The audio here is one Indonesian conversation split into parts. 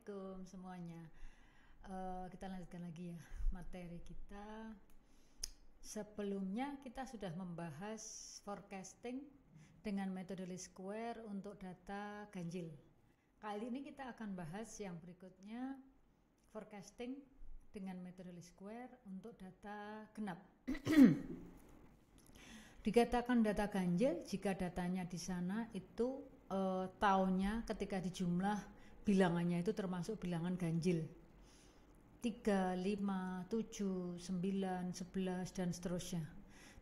Assalamualaikum semuanya. Kita lanjutkan lagi ya materi kita. Sebelumnya kita sudah membahas forecasting dengan metode least square untuk data ganjil. Kali ini kita akan bahas yang berikutnya, forecasting dengan metode least square untuk data genap. Dikatakan data ganjil jika datanya di sana itu tahunnya ketika dijumlah bilangannya itu termasuk bilangan ganjil 3, 5, 7, 9, 11 dan seterusnya.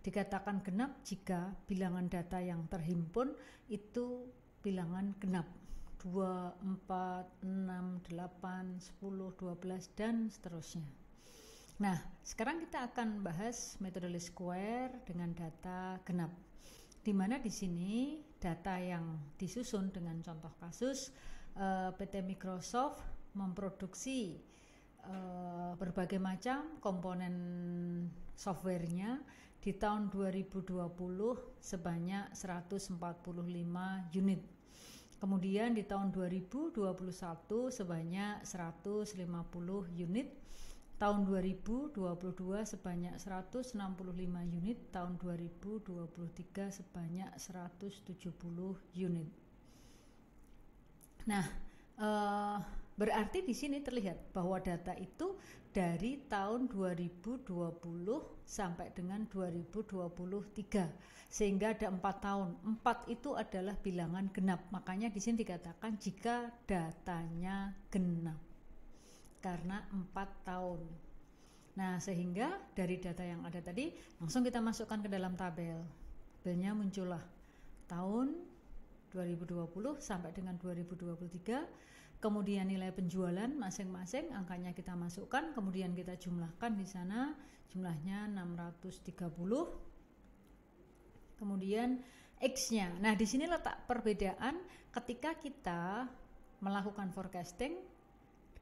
Dikatakan genap jika bilangan data yang terhimpun itu bilangan genap 2, 4, 6, 8, 10, 12 dan seterusnya. Nah, sekarang kita akan bahas metode least square dengan data genap, di mana di sini data yang disusun dengan contoh kasus PT Microsoft memproduksi berbagai macam komponen softwarenya di tahun 2020 sebanyak 145 unit. Kemudian di tahun 2021 sebanyak 150 unit. Tahun 2022 sebanyak 165 unit, tahun 2023 sebanyak 170 unit. Nah, berarti di sini terlihat bahwa data itu dari tahun 2020 sampai dengan 2023, sehingga ada 4 tahun. 4 itu adalah bilangan genap. Makanya di sini dikatakan jika datanya genap, karena 4 tahun. Nah, sehingga dari data yang ada tadi langsung kita masukkan ke dalam tabel. Tabelnya muncullah tahun 2020 sampai dengan 2023, kemudian nilai penjualan masing-masing angkanya kita masukkan, kemudian kita jumlahkan di sana jumlahnya 630. Kemudian X-nya. Nah, di sini letak perbedaan ketika kita melakukan forecasting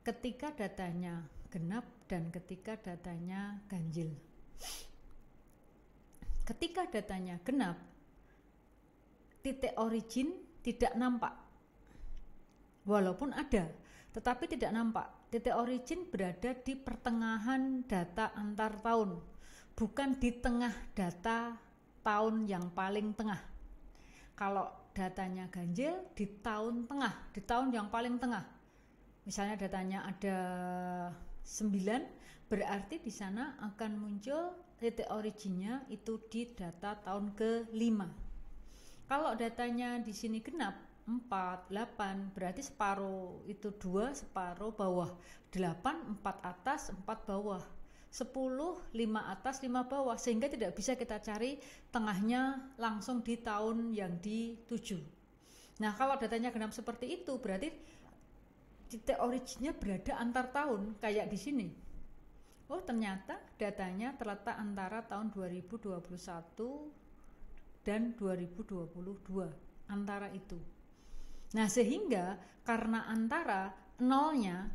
ketika datanya genap dan ketika datanya ganjil. Ketika datanya genap, titik origin tidak nampak, walaupun ada, tetapi tidak nampak. Titik origin berada di pertengahan data antar tahun, bukan di tengah data tahun yang paling tengah. Kalau datanya ganjil di tahun tengah, di tahun yang paling tengah. Misalnya datanya ada 9, berarti di sana akan muncul titik originnya itu di data tahun ke-5. Kalau datanya di sini genap 4, 8, berarti separuh itu 2, separuh bawah. 8, 4 atas, 4 bawah. 10, 5 atas, 5 bawah, sehingga tidak bisa kita cari tengahnya langsung di tahun yang dituju. Nah, kalau datanya genap seperti itu, berarti titik originnya berada antar tahun, kayak di sini. Oh, ternyata datanya terletak antara tahun 2021 dan 2022, antara itu. Nah, sehingga karena antara nolnya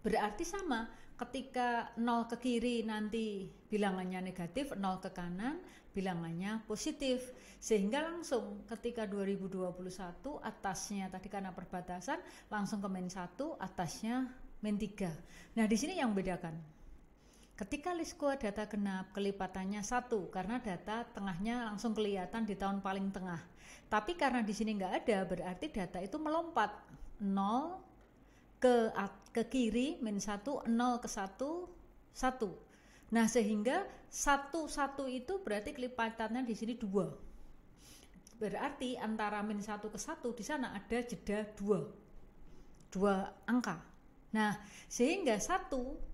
berarti sama, ketika 0 ke kiri nanti bilangannya negatif, 0 ke kanan bilangannya positif, sehingga langsung ketika 2021 atasnya tadi karena perbatasan langsung ke -1, atasnya -3. Nah, di sini yang membedakan. Ketika least square data genap, kelipatannya 1 karena data tengahnya langsung kelihatan di tahun paling tengah. Tapi karena di sini nggak ada, berarti data itu melompat 0 ke kiri -1, 0 ke 1, 1. Nah, sehingga 1 itu berarti kelipatannya di sini 2. Berarti antara -1 ke 1 di sana ada jeda 2 angka. Nah, sehingga 1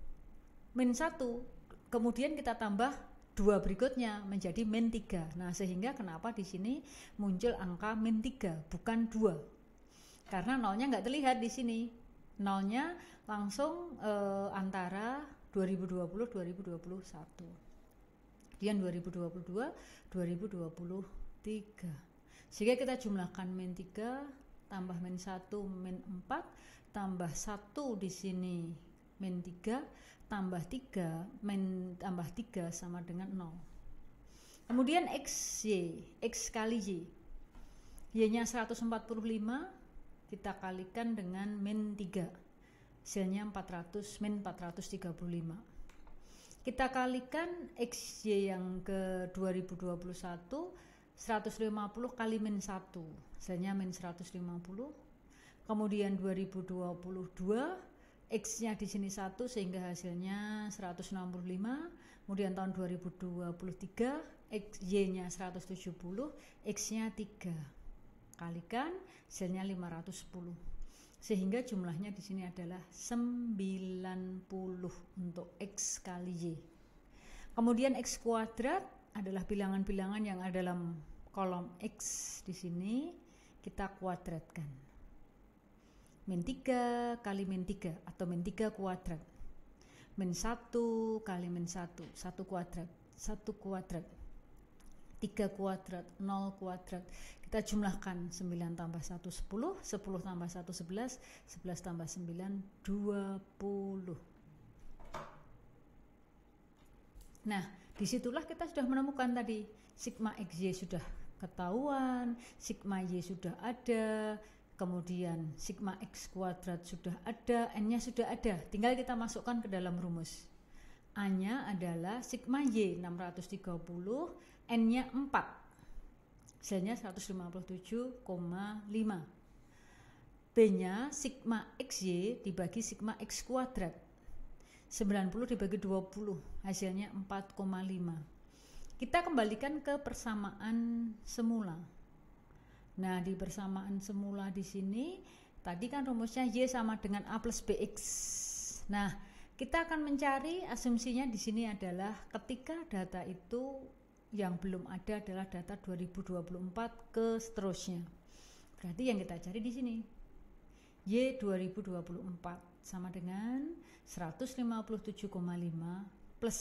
kemudian kita tambah 2 berikutnya menjadi -3. Nah, sehingga kenapa di sini muncul angka -3 bukan 2, karena nolnya nggak terlihat di sini. Nolnya langsung antara 2020-2021, kemudian 2022 2023, sehingga kita jumlahkan -3 tambah -1 -4 tambah 1 di sini -3 tambah 3 tambah 3 sama dengan 0. Kemudian X kali Y nya 145 kita kalikan dengan min 3, hasilnya 400 min 435. Kita kalikan XY yang ke 2021, 150 kali min 1, hasilnya min 150. Kemudian 2022, X-nya di sini 1 sehingga hasilnya 165. Kemudian tahun 2023, Y-nya 170, X-nya 3. Kalikan hasilnya 510. Sehingga jumlahnya di sini adalah 90 untuk X kali Y. Kemudian X kuadrat adalah bilangan-bilangan yang ada dalam kolom X di sini, kita kuadratkan. Min 3 kali min 3 atau min 3 kuadrat. Min 1 kali min 1, 1 kuadrat, 1 kuadrat. 3 kuadrat, 0 kuadrat. Kita jumlahkan 9 tambah 1 10, 10 tambah 1 11, 11 tambah 9 20. Nah, disitulah kita sudah menemukan tadi sigma XY sudah ketahuan, sigma Y sudah ada, kemudian sigma X kuadrat sudah ada, N-nya sudah ada, tinggal kita masukkan ke dalam rumus. A-nya adalah sigma Y 630, N-nya 4, hasilnya 157,5. B-nya sigma XY dibagi sigma X kuadrat, 90 dibagi 20, hasilnya 4,5. Kita kembalikan ke persamaan semula. Nah, di persamaan semula di sini, tadi kan rumusnya Y sama dengan A plus BX. Nah, kita akan mencari asumsinya di sini adalah ketika data itu yang belum ada adalah data 2024 ke seterusnya. Berarti yang kita cari di sini Y 2024 sama dengan 157,5 plus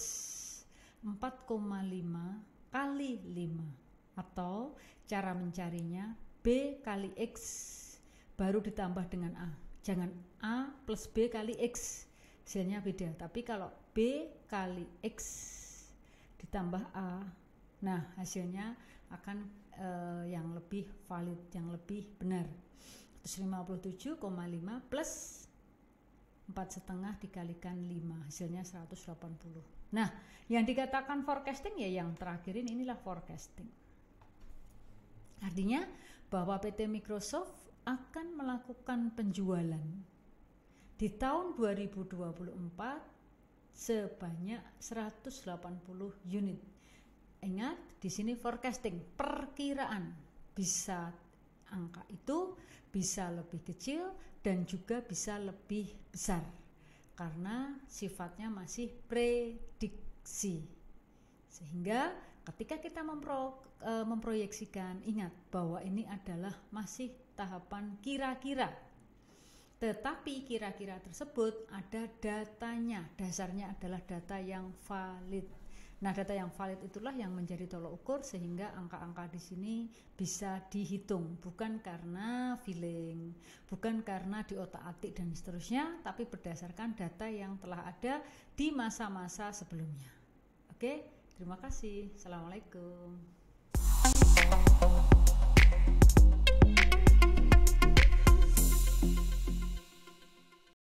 4,5 kali 5, atau cara mencarinya B kali X baru ditambah dengan A. Jangan A plus B kali X, hasilnya beda. Tapi kalau B kali X ditambah A, nah hasilnya akan yang lebih valid, yang lebih benar. 157,5 plus 4,5 dikalikan 5, hasilnya 180. Nah, yang dikatakan forecasting ya yang terakhir inilah forecasting. Artinya bahwa PT Microsoft akan melakukan penjualan di tahun 2024 sebanyak 180 unit. Ingat, di sini forecasting, perkiraan. Bisa angka itu bisa lebih kecil dan juga bisa lebih besar karena sifatnya masih prediksi. Sehingga ketika kita memproyeksikan, ingat bahwa ini adalah masih tahapan kira-kira. Tetapi kira-kira tersebut ada datanya, dasarnya adalah data yang valid. Nah, data yang valid itulah yang menjadi tolok ukur sehingga angka-angka di sini bisa dihitung, bukan karena feeling, bukan karena di otak-atik dan seterusnya, tapi berdasarkan data yang telah ada di masa-masa sebelumnya. Oke, terima kasih. Assalamualaikum.